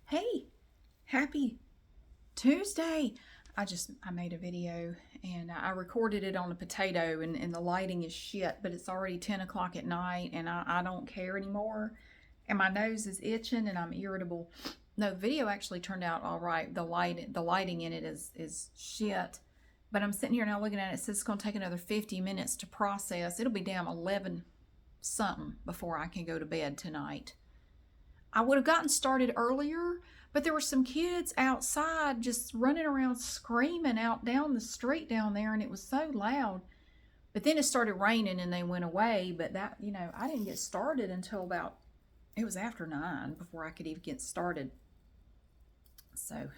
Hey, happy Tuesday. I made a video and I recorded it on a potato and the lighting is shit, but it's already 10 o'clock at night and I don't care anymore. And my nose is itching and I'm irritable. No, the video actually turned out all right. The lighting in it is shit. But I'm sitting here now looking at it. It says it's going to take another 50 minutes to process. It'll be down 11 something before I can go to bed tonight. I would have gotten started earlier, but there were some kids outside just running around screaming out down the street down there, and it was so loud. But then it started raining and they went away. But I didn't get started until it was after 9 before I could even get started. So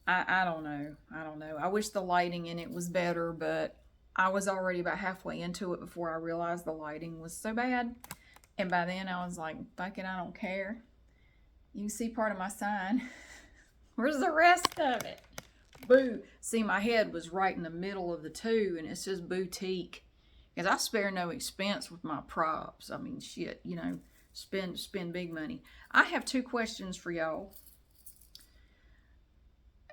I don't know. I don't know. I wish the lighting in it was better, but I was already about halfway into it before I realized the lighting was so bad. And by then I was like, fuck it, I don't care. You can see part of my sign. Where's the rest of it? Boo. See, my head was right in the middle of the two, and it says boutique. Because I spare no expense with my props. I mean, shit, spend big money. I have 2 questions for y'all.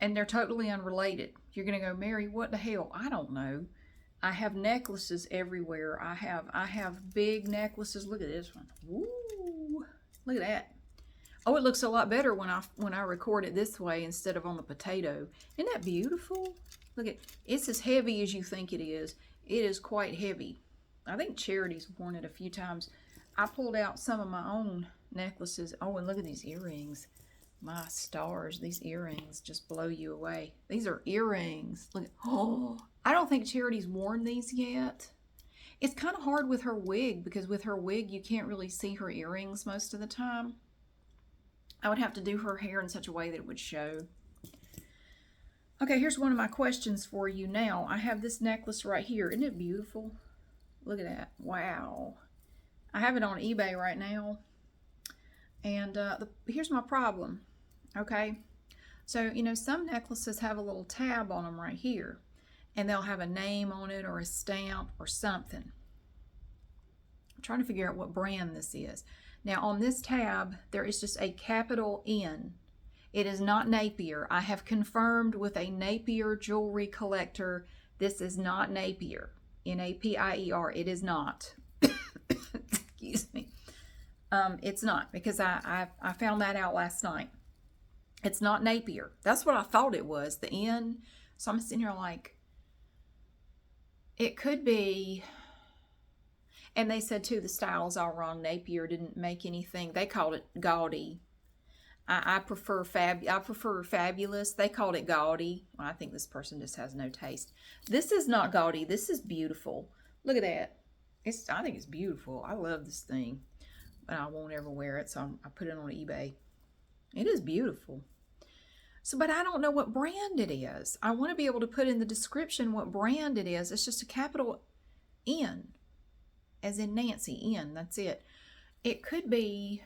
And they're totally unrelated. You're going to go, Mary, what the hell? I don't know. I have necklaces everywhere. I have big necklaces. Look at this one. Woo! Look at that. Oh, it looks a lot better when I record it this way instead of on the potato. Isn't that beautiful? Look at it's as heavy as you think it is. It is quite heavy. I think Charity's worn it a few times. I pulled out some of my own necklaces. Oh, and look at these earrings. My stars, these earrings just blow you away. These are earrings. Look at, oh, I don't think Charity's worn these yet. It's kind of hard with her wig because with her wig, you can't really see her earrings most of the time. I would have to do her hair in such a way that it would show. Okay, here's one of my questions for you now. I have this necklace right here. Isn't it beautiful? Look at that. Wow. I have it on eBay right now. And here's my problem. Okay, so some necklaces have a little tab on them right here, and they'll have a name on it or a stamp or something. I'm trying to figure out what brand this is. Now on this tab, there is just a capital N. It is not Napier. I have confirmed with a Napier jewelry collector, this is not Napier. Napier. It is not. Excuse me. It's not, because I found that out last night. It's not Napier. That's what I thought it was, the N. So I'm sitting here like, it could be. And they said too, the style's all wrong. Napier didn't make anything. They called it gaudy. I prefer fabulous. They called it gaudy. Well, I think this person just has no taste. This is not gaudy. This is beautiful. Look at that. I think it's beautiful. I love this thing. But I won't ever wear it, so I put it on eBay. It is beautiful. So, but I don't know what brand it is. I want to be able to put in the description what brand it is. It's just a capital N, as in Nancy, N, that's it. It could be,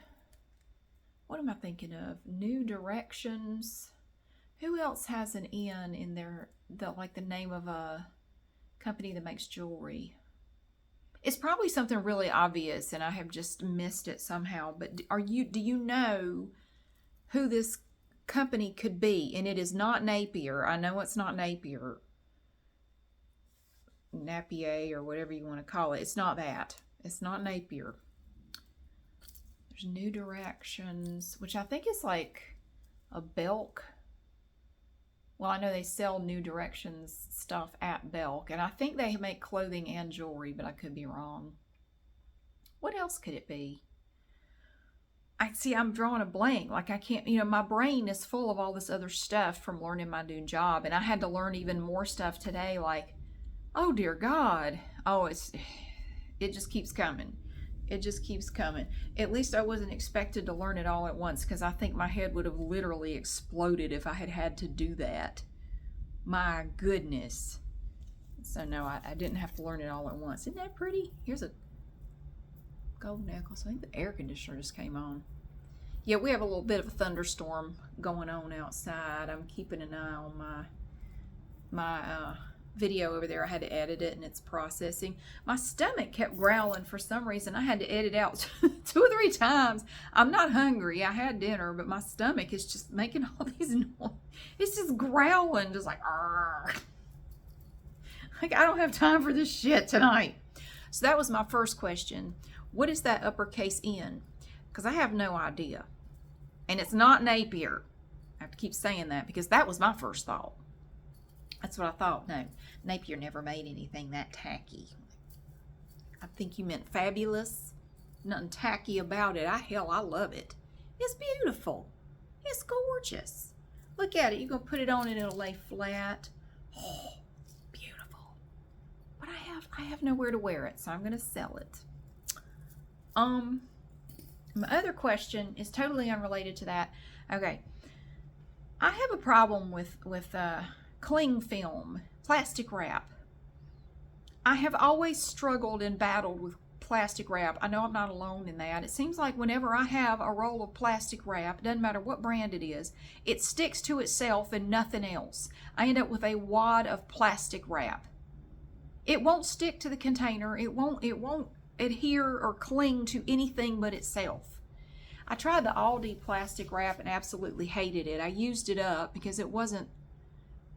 what am I thinking of? New Directions. Who else has an N in their, like the name of a company that makes jewelry? It's probably something really obvious and I have just missed it somehow. But do you know who this company could be? And it is not Napier. I know it's not Napier. Napier or whatever you want to call it. It's not that. It's not Napier. There's New Directions, which I think is like a Belk. Well, I know they sell New Directions stuff at Belk, and I think they make clothing and jewelry, but I could be wrong. What else could it be? I'm drawing a blank. Like I can't, my brain is full of all this other stuff from learning my new job, and I had to learn even more stuff today. Like, oh dear God, it just keeps coming. It just keeps coming. At least I wasn't expected to learn it all at once, because I think my head would have literally exploded if I had to do that. My goodness. So no, I didn't have to learn it all at once. Isn't that pretty? Here's a gold necklace. I think the air conditioner just came on. Yeah, we have a little bit of a thunderstorm going on outside. I'm keeping an eye on my video over there. I had to edit it and it's processing. My stomach kept growling for some reason. I had to edit out 2 or 3 times. I'm not hungry. I had dinner, but my stomach is just making all these noises. It's just growling, just like, argh. Like, I don't have time for this shit tonight. So that was my first question. What is that uppercase N? Because I have no idea. And it's not Napier. I have to keep saying that because that was my first thought. That's what I thought. No, Napier never made anything that tacky. I think you meant fabulous. Nothing tacky about it. Hell, I love it. It's beautiful. It's gorgeous. Look at it. You're going to put it on and it'll lay flat. Oh, beautiful. But I have nowhere to wear it, so I'm going to sell it. My other question is totally unrelated to that. Okay. I have a problem with cling film, plastic wrap. I have always struggled and battled with plastic wrap. I know I'm not alone in that. It seems like whenever I have a roll of plastic wrap, it doesn't matter what brand it is, it sticks to itself and nothing else. I end up with a wad of plastic wrap. It won't stick to the container. It won't adhere or cling to anything but itself. I tried the Aldi plastic wrap and absolutely hated it. I used it up because it wasn't,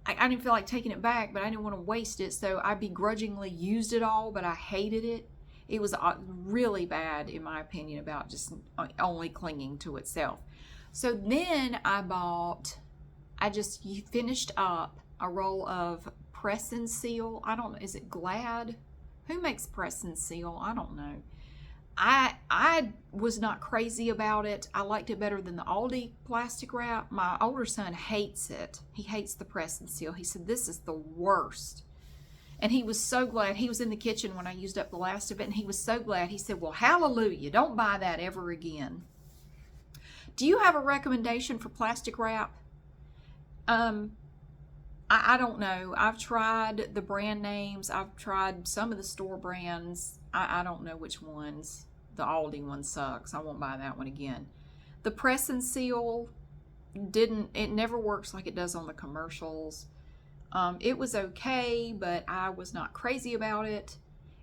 I didn't feel like taking it back, but I didn't want to waste it, so I begrudgingly used it all, but I hated it. It was really bad, in my opinion, about just only clinging to itself. So then I just finished up a roll of Press and Seal. I don't know, is it Glad? Who makes Press and Seal? I don't know. I was not crazy about it. I liked it better than the Aldi plastic wrap. My older son hates it. He hates the Press and Seal. He said, this is the worst. And he was so glad. He was in the kitchen when I used up the last of it, and he was so glad. He said, well, hallelujah. Don't buy that ever again. Do you have a recommendation for plastic wrap? I don't know. I've tried the brand names. I've tried some of the store brands. I don't know which ones. The Aldi one sucks. I won't buy that one again. The Press and Seal it never works like it does on the commercials. It was okay, but I was not crazy about it.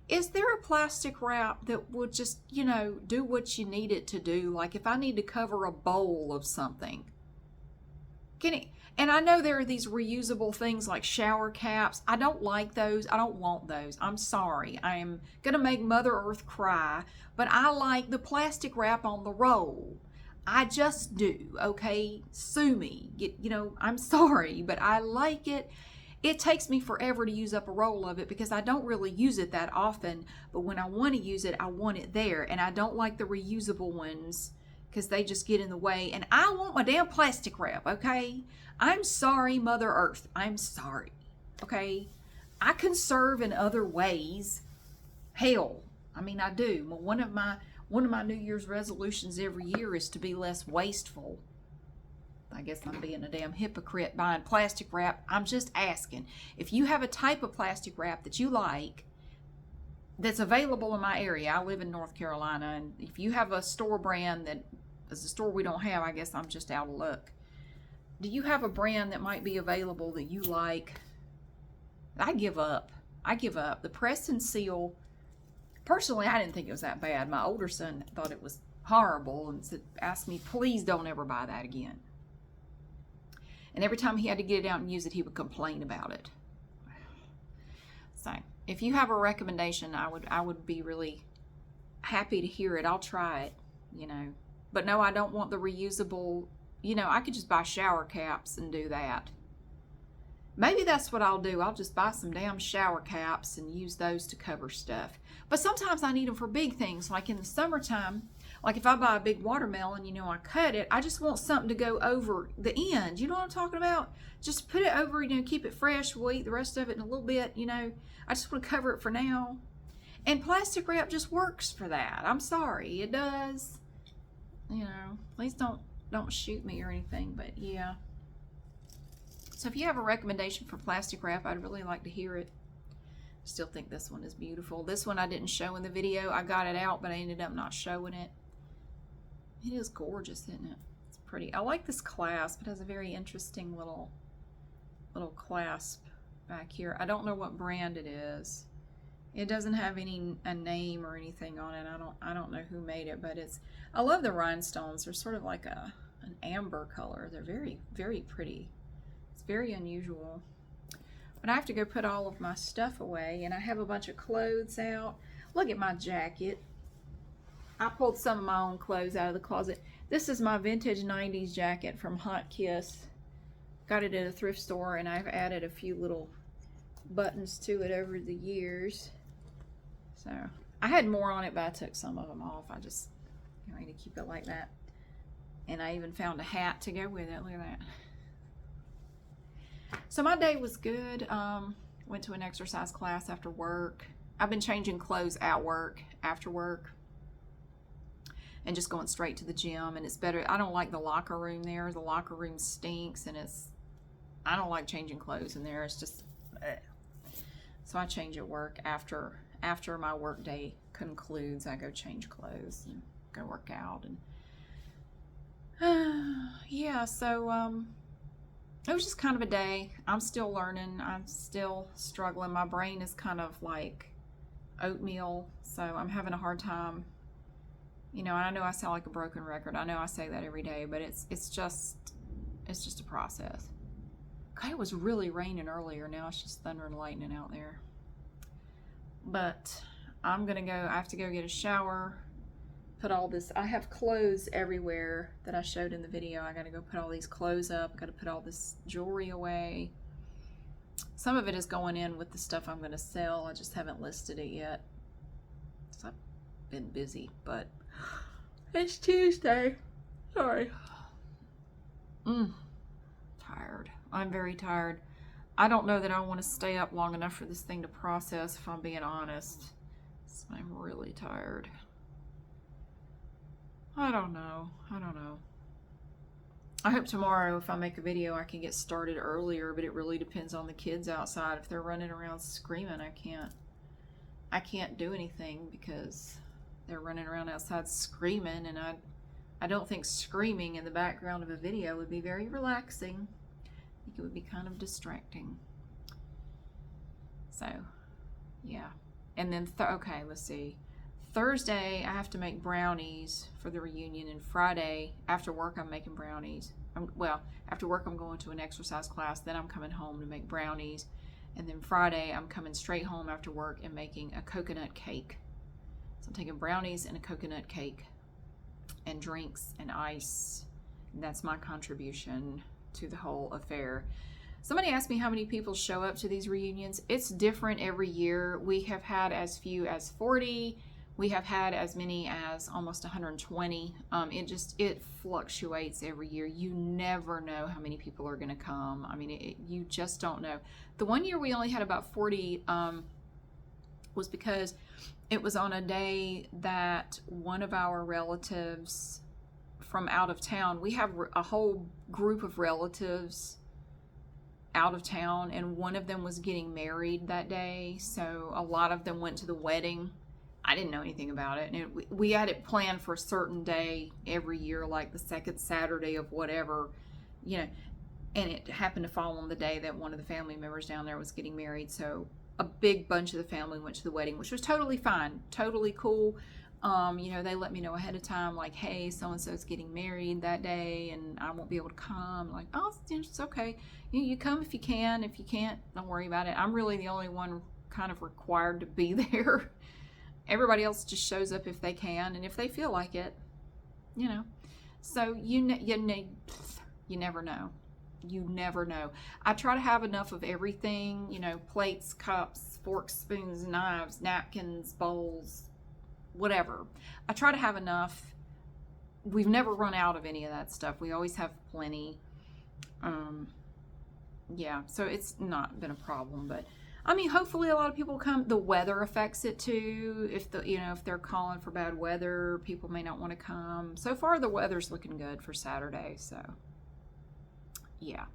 Is there a plastic wrap that would just, do what you need it to do? Like if I need to cover a bowl of something. And I know there are these reusable things like shower caps. I don't like those. I don't want those. I'm sorry. I am going to make Mother Earth cry, but I like the plastic wrap on the roll. I just do, okay? Sue me. I'm sorry, but I like it. It takes me forever to use up a roll of it because I don't really use it that often, but when I want to use it, I want it there, and I don't like the reusable ones because they just get in the way, and I want my damn plastic wrap, okay? I'm sorry, Mother Earth. I'm sorry, okay? I conserve in other ways. Hell, I mean, I do. Well, one of my New Year's resolutions every year is to be less wasteful. I guess I'm being a damn hypocrite buying plastic wrap. I'm just asking. If you have a type of plastic wrap that you like that's available in my area, I live in North Carolina, and if you have a store brand that is a store we don't have, I guess I'm just out of luck. Do you have a brand that might be available that you like? I give up. The Press and Seal, personally, I didn't think it was that bad. My older son thought it was horrible and asked me, please don't ever buy that again. And every time he had to get it out and use it, he would complain about it. So if you have a recommendation, I would be really happy to hear it. I'll try it, But no, I don't want the reusable, I could just buy shower caps and do that. Maybe that's what I'll do. I'll just buy some damn shower caps and use those to cover stuff. But sometimes I need them for big things, like in the summertime. Like if I buy a big watermelon, I cut it. I just want something to go over the end. You know what I'm talking about? Just put it over, keep it fresh. We'll eat the rest of it in a little bit, I just want to cover it for now. And plastic wrap just works for that. I'm sorry, it does. Please don't shoot me or anything, but yeah. So if you have a recommendation for plastic wrap, I'd really like to hear it. Still think this one is beautiful. This one I didn't show in the video. I got it out, but I ended up not showing it. It is gorgeous, isn't it? It's pretty. I like this clasp. It has a very interesting little clasp back here. I don't know what brand it is. It doesn't have a name or anything on it. I don't know who made it, but I love the rhinestones. They're sort of like an amber color. They're very, very pretty. It's very unusual. But I have to go put all of my stuff away, and I have a bunch of clothes out. Look at my jacket. I pulled some of my own clothes out of the closet. This is my vintage 90s jacket from Hot Kiss. Got it at a thrift store, and I've added a few little buttons to it over the years. So I had more on it, but I took some of them off. I just going to keep it like that. And I even found a hat to go with it. Look at that. So my day was good. Went to an exercise class after work. I've been changing clothes at work, after work, and just going straight to the gym. And it's better. I don't like the locker room there. The locker room stinks, and I don't like changing clothes in there. It's just, so I change at work after my work day concludes. I go change clothes and go work out. And yeah, so it was just kind of a day. I'm still learning. I'm still struggling. My brain is kind of like oatmeal, so I'm having a hard time. You know, I know I sound like a broken record. I know I say that every day, but it's just a process. God, it was really raining earlier. Now it's just thunder and lightning out there. But I'm gonna go. I have to go get a shower. Put all this. I have clothes everywhere that I showed in the video. I gotta go put all these clothes up. I gotta put all this jewelry away. Some of it is going in with the stuff I'm gonna sell. I just haven't listed it yet. So I've been busy, but it's Tuesday. Sorry. Tired. I'm very tired. I don't know that I want to stay up long enough for this thing to process, if I'm being honest. So I'm really tired. I don't know. I hope tomorrow, if I make a video, I can get started earlier, but it really depends on the kids outside. If they're running around screaming, I can't do anything because they're running around outside screaming, and I don't think screaming in the background of a video would be very relaxing. I think it would be kind of distracting. So, yeah. And then, okay, let's see. Thursday, I have to make brownies for the reunion, and Friday, after work, I'm making brownies. After work, I'm going to an exercise class, then I'm coming home to make brownies, and then Friday, I'm coming straight home after work and making a coconut cake. So I'm taking brownies and a coconut cake, and drinks and ice, and that's my contribution to the whole affair. Somebody asked me how many people show up to these reunions. It's different every year. We have had as few as 40. We have had as many as almost 120. It fluctuates every year. You never know how many people are going to come. I mean, you just don't know. The one year we only had about 40 was because it was on a day that one of our relatives from out of town, we have a whole group of relatives out of town, and one of them was getting married that day, so a lot of them went to the wedding. I didn't know anything about it, and we had it planned for a certain day every year, like the second Saturday of whatever, you know, and it happened to fall on the day that one of the family members down there was getting married, so a big bunch of the family went to the wedding, which was totally fine, totally cool. You know, they let me know ahead of time, like, hey, so-and-so's getting married that day, and I won't be able to come. Like, oh, it's okay. You come if you can. If you can't, don't worry about it. I'm really the only one kind of required to be there. Everybody else just shows up if they can, and if they feel like it, you know. So you never know. You never know. I try to have enough of everything, you know, plates, cups, forks, spoons, knives, napkins, bowls, whatever. I try to have enough. We've never run out of any of that stuff. We always have plenty. Yeah, so it's not been a problem, but I mean, hopefully a lot of people come. The weather affects it too. If they're calling for bad weather, people may not want to come. So far the weather's looking good for Saturday, so yeah.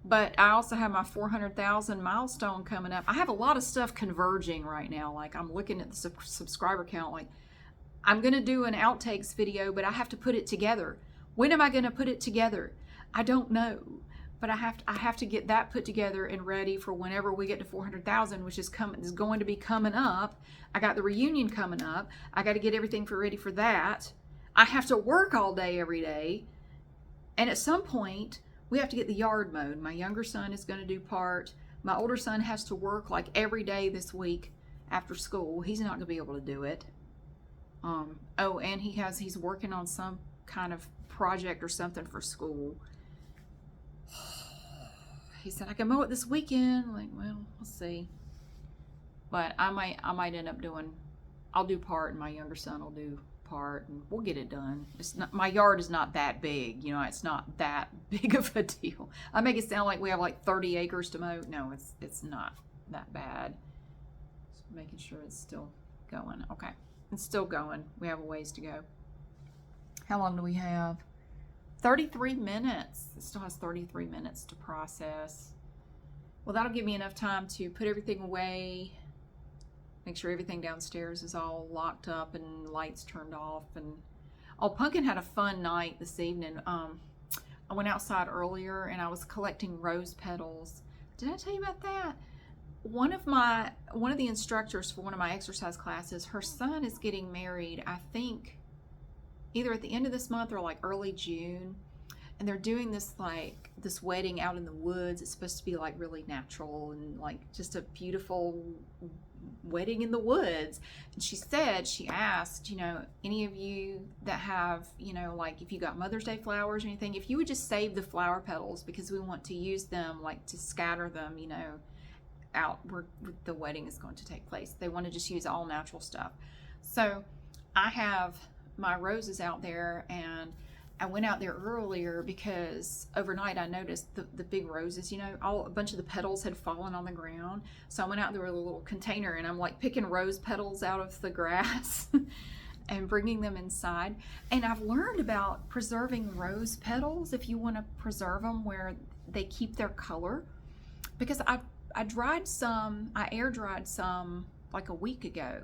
But I also have my 400,000 milestone coming up. I have a lot of stuff converging right now. Like, I'm looking at the subscriber count. Like, I'm going to do an outtakes video, but I have to put it together. When am I going to put it together? I don't know. but I have to get that put together and ready for whenever we get to 400,000, which is going to be coming up. I got the reunion coming up. I got to get everything ready for that. I have to work all day every day, and at some point we have to get the yard mowed. My younger son is going to do part. My older son has to work like every day this week after school. He's not going to be able to do it. Oh, and he's working on some kind of project or something for school. He said I can mow it this weekend. Like, well, we'll see. But I might end up I'll do part, and my younger son will do part, and we'll get it done. My yard is not that big, it's not that big of a deal. I make it sound like we have like 30 acres to mow. No, it's not that bad. Just making sure it's still going. Okay, it's still going. We have a ways to go. How long do we have? 33 minutes. It still has 33 minutes to process. Well, that'll give me enough time to put everything away, make sure everything downstairs is all locked up and lights turned off. And Pumpkin had a fun night this evening. I went outside earlier and I was collecting rose petals. Did I tell you about that? One of the instructors for one of my exercise classes, her son is getting married, I think either at the end of this month or like early June. And they're doing this wedding out in the woods. It's supposed to be like really natural and like just a beautiful wedding in the woods. And she asked, any of you that have, like if you got Mother's Day flowers or anything, if you would just save the flower petals, because we want to use them, like to scatter them, out where the wedding is going to take place. They want to just use all natural stuff. So I have my roses out there, and I went out there earlier because overnight I noticed the big roses, a bunch of the petals had fallen on the ground. So I went out there with a little container and I'm like picking rose petals out of the grass and bringing them inside. And I've learned about preserving rose petals if you want to preserve them where they keep their color. Because I air dried some like a week ago.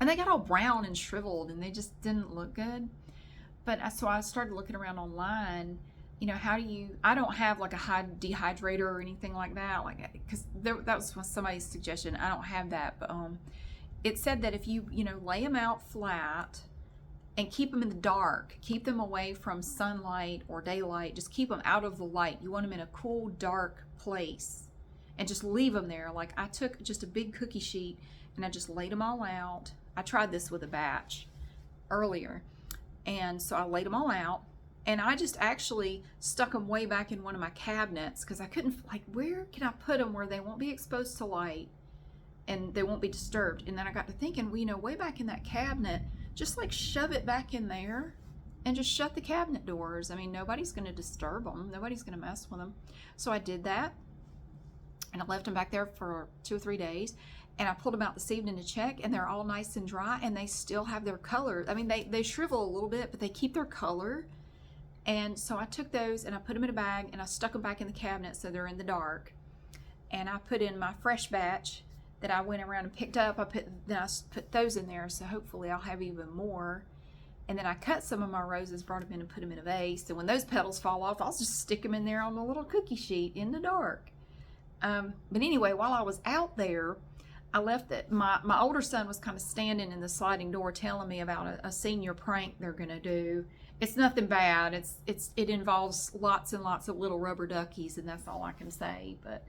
And they got all brown and shriveled and they just didn't look good. But so I started looking around online, I don't have like a high dehydrator or anything like that, because that was somebody's suggestion. I don't have that, but it said that if you, lay them out flat and keep them in the dark, keep them away from sunlight or daylight, just keep them out of the light. You want them in a cool, dark place and just leave them there. Like I took just a big cookie sheet and I just laid them all out. I tried this with a batch earlier. And so I laid them all out, and I just actually stuck them way back in one of my cabinets because I couldn't, where can I put them where they won't be exposed to light and they won't be disturbed? And then I got to thinking, way back in that cabinet, just shove it back in there and just shut the cabinet doors. I mean, nobody's going to disturb them. Nobody's going to mess with them. So I did that, and I left them back there for 2 or 3 days. And I pulled them out this evening to check, and they're all nice and dry, and they still have their color. I mean, they shrivel a little bit, but they keep their color. And so I took those, and I put them in a bag, and I stuck them back in the cabinet so they're in the dark. And I put in my fresh batch that I went around and picked up. I put those in there, so hopefully I'll have even more. And then I cut some of my roses, brought them in and put them in a vase. And when those petals fall off, I'll just stick them in there on the little cookie sheet in the dark. But anyway, while I was out there, I left it. My older son was kind of standing in the sliding door telling me about a senior prank they're going to do. It's nothing bad. It involves lots and lots of little rubber duckies, and that's all I can say. But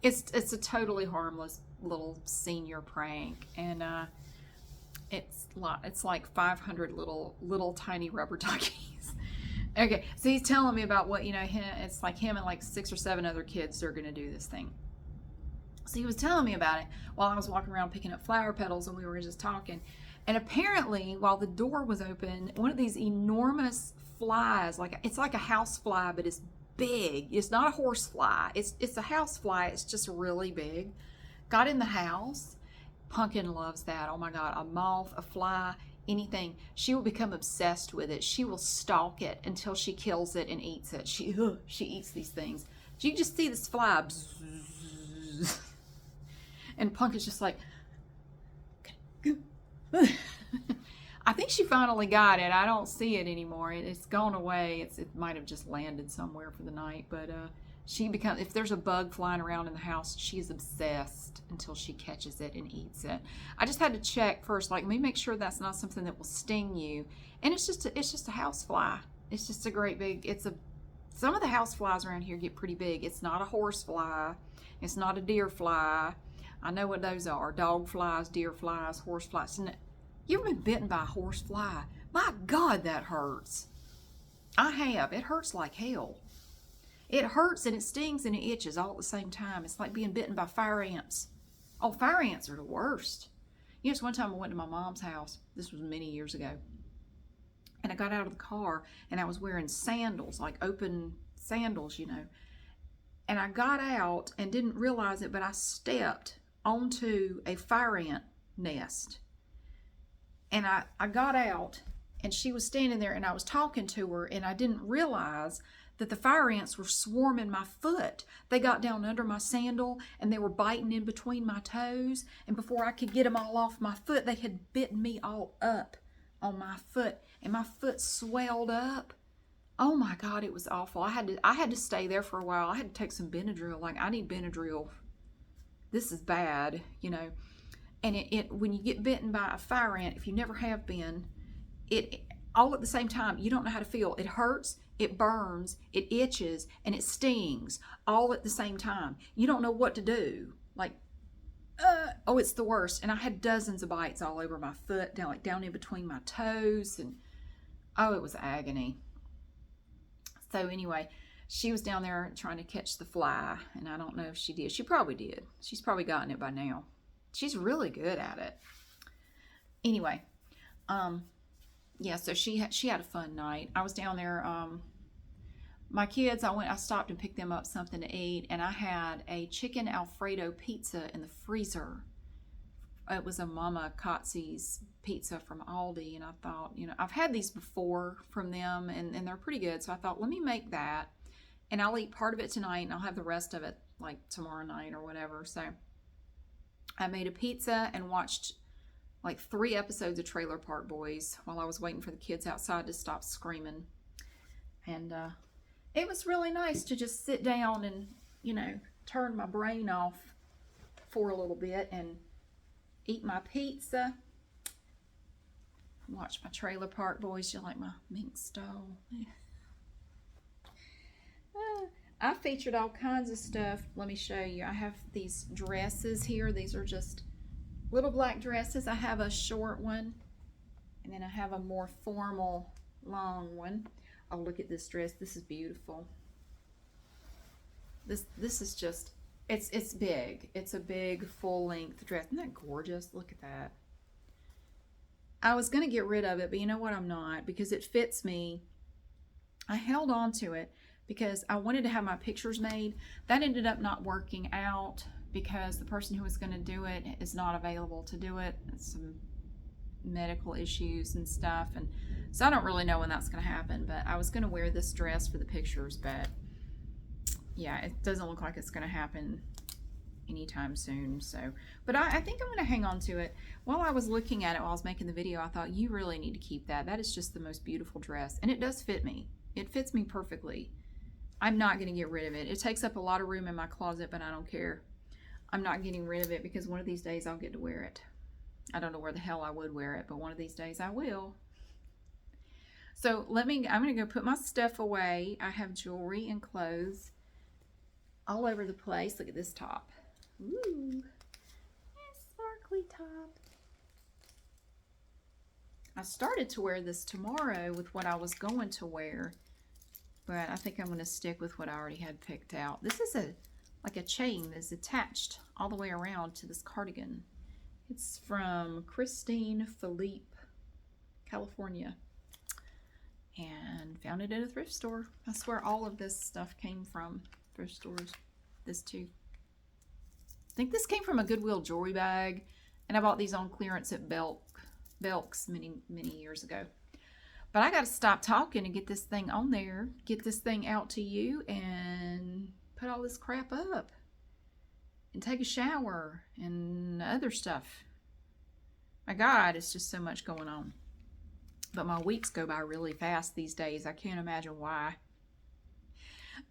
it's a totally harmless little senior prank, and it's like 500 little tiny rubber duckies. Okay, so he's telling me about what it's like him and like 6 or 7 other kids are going to do this thing. So he was telling me about it while I was walking around picking up flower petals, and we were just talking. And apparently, while the door was open, one of these enormous flies, it's like a house fly, but it's big. It's not a horse fly. It's a house fly. It's just really big. Got in the house. Pumpkin loves that. Oh my God, a moth, a fly, anything. She will become obsessed with it. She will stalk it until she kills it and eats it. She eats these things. You just see this fly. Bzzz. And Pumpkin's just like, I think she finally got it. I don't see it anymore. It's gone away. It might have just landed somewhere for the night. But she becomes, if there's a bug flying around in the house, she's obsessed until she catches it and eats it. I just had to check first, like, let me make sure that's not something that will sting you. And it's just a house fly. It's just a great big. Some of the house flies around here get pretty big. It's not a horse fly. It's not a deer fly. I know what those are. Dog flies, deer flies, horse flies. You ever been bitten by a horse fly? My God, that hurts. I have. It hurts like hell. It hurts and it stings and it itches all at the same time. It's like being bitten by fire ants. Oh, fire ants are the worst. You know, it's one time I went to my mom's house. This was many years ago. And I got out of the car and I was wearing sandals, like open sandals, you know. And I got out and didn't realize it, but I stepped onto a fire ant nest. And I got out and she was standing there and I was talking to her and I didn't realize that the fire ants were swarming my foot. They got down under my sandal and they were biting in between my toes. And before I could get them all off my foot, they had bitten me all up on my foot, and my foot swelled up. Oh my God, it was awful. I had to stay there for a while. I had to take some Benadryl. Like, I need Benadryl. This is bad, you know. And it when you get bitten by a fire ant, if you never have been, it all at the same time, you don't know how to feel. It hurts, it burns, it itches, and it stings all at the same time. You don't know what to do. Like, oh, it's the worst. And I had dozens of bites all over my foot, down in between my toes, and oh, it was agony. So anyway, she was down there trying to catch the fly, and I don't know if she did. She probably did. She's probably gotten it by now. She's really good at it. Anyway, yeah, so she had a fun night. I was down there, my kids, I stopped and picked them up something to eat, and I had a chicken Alfredo pizza in the freezer. It was a Mama Kotze's pizza from Aldi, and I thought, you know, I've had these before from them, and they're pretty good, so I thought, let me make that, and I'll eat part of it tonight, and I'll have the rest of it, like, tomorrow night or whatever. So I made a pizza and watched, like, 3 episodes of Trailer Park Boys while I was waiting for the kids outside to stop screaming, and it was really nice to just sit down and, you know, turn my brain off for a little bit and eat my pizza, watch my Trailer Park Boys. You like my mink stole? I featured all kinds of stuff. Let me show you. I have these dresses here. These are just little black dresses. I have a short one, and then I have a more formal long one. Oh, look at this dress. This is beautiful. This is just, it's big. It's a big full-length dress. Isn't that gorgeous? Look at that. I was going to get rid of it, but you know what? I'm not, because it fits me. I held on to it because I wanted to have my pictures made. That ended up not working out because the person who was going to do it is not available to do it. It's some medical issues and stuff, and so I don't really know when that's going to happen, but I was going to wear this dress for the pictures, but yeah, it doesn't look like it's going to happen anytime soon. So, but I think I'm going to hang on to it. While I was looking at it while I was making the video, I thought, you really need to keep that. That is just the most beautiful dress, and it does fit me. It fits me perfectly. I'm not going to get rid of it. It takes up a lot of room in my closet, but I don't care. I'm not getting rid of it because one of these days I'll get to wear it. I don't know where the hell I would wear it, but one of these days I will. So I'm going to go put my stuff away. I have jewelry and clothes all over the place. Look at this top. Ooh, sparkly top. I started to wear this tomorrow with what I was going to wear, but I think I'm going to stick with what I already had picked out. This is like a chain that's attached all the way around to this cardigan. It's from Christine Philippe, California, and found it at a thrift store. I swear all of this stuff came from thrift stores. This too. I think this came from a Goodwill jewelry bag, and I bought these on clearance at Belk's many years ago. But I got to stop talking and get this thing on there, get this thing out to you, and put all this crap up, and take a shower and other stuff. My God, it's just so much going on. But my weeks go by really fast these days. I can't imagine why.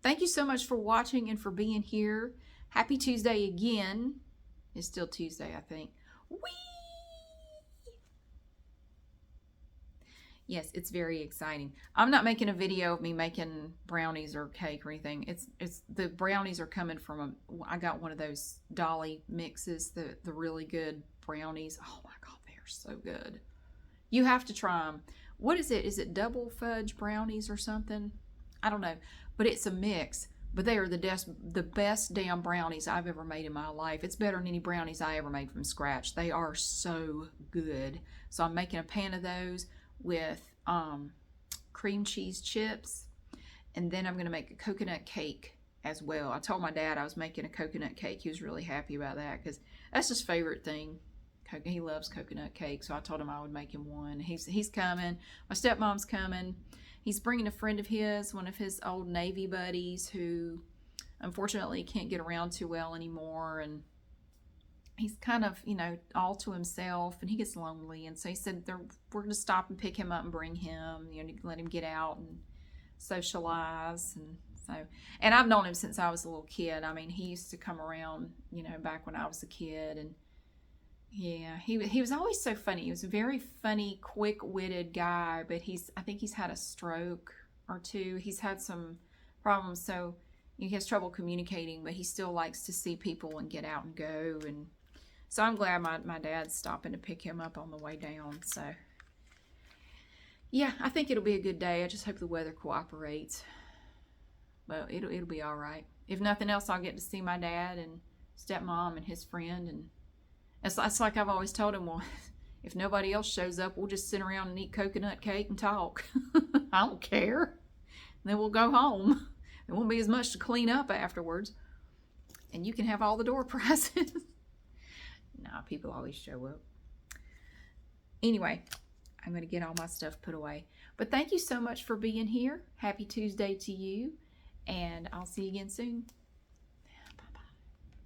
Thank you so much for watching and for being here. Happy Tuesday again. It's still Tuesday, I think. Whee! Yes, it's very exciting. I'm not making a video of me making brownies or cake or anything. It's the brownies are coming from I got one of those Dolly mixes, the really good brownies. Oh my God, they are so good. You have to try them. What is it? Is it double fudge brownies or something? I don't know, but it's a mix. But they are the best damn brownies I've ever made in my life. It's better than any brownies I ever made from scratch. They are so good. So I'm making a pan of those with cream cheese chips, and then I'm going to make a coconut cake as well. I told my dad I was making a coconut cake. He was really happy about that because that's his favorite thing. He loves coconut cake, so I told him I would make him one. He's coming. My stepmom's coming. He's bringing a friend of his, one of his old Navy buddies who unfortunately can't get around too well anymore, and he's kind of, all to himself, and he gets lonely. And so he said we're going to stop and pick him up and bring him, let him get out and socialize. And I've known him since I was a little kid. I mean, he used to come around, back when I was a kid, and yeah, he was always so funny. He was a very funny, quick-witted guy, but I think he's had a stroke or two. He's had some problems, so he has trouble communicating, but he still likes to see people and get out and go. And so I'm glad my dad's stopping to pick him up on the way down. So yeah, I think it'll be a good day. I just hope the weather cooperates. But it'll be all right. If nothing else, I'll get to see my dad and stepmom and his friend, and it's like I've always told him, well, if nobody else shows up, we'll just sit around and eat coconut cake and talk. I don't care. And then we'll go home. There won't be as much to clean up afterwards. And you can have all the door prizes. Nah, people always show up. Anyway, I'm going to get all my stuff put away. But thank you so much for being here. Happy Tuesday to you. And I'll see you again soon.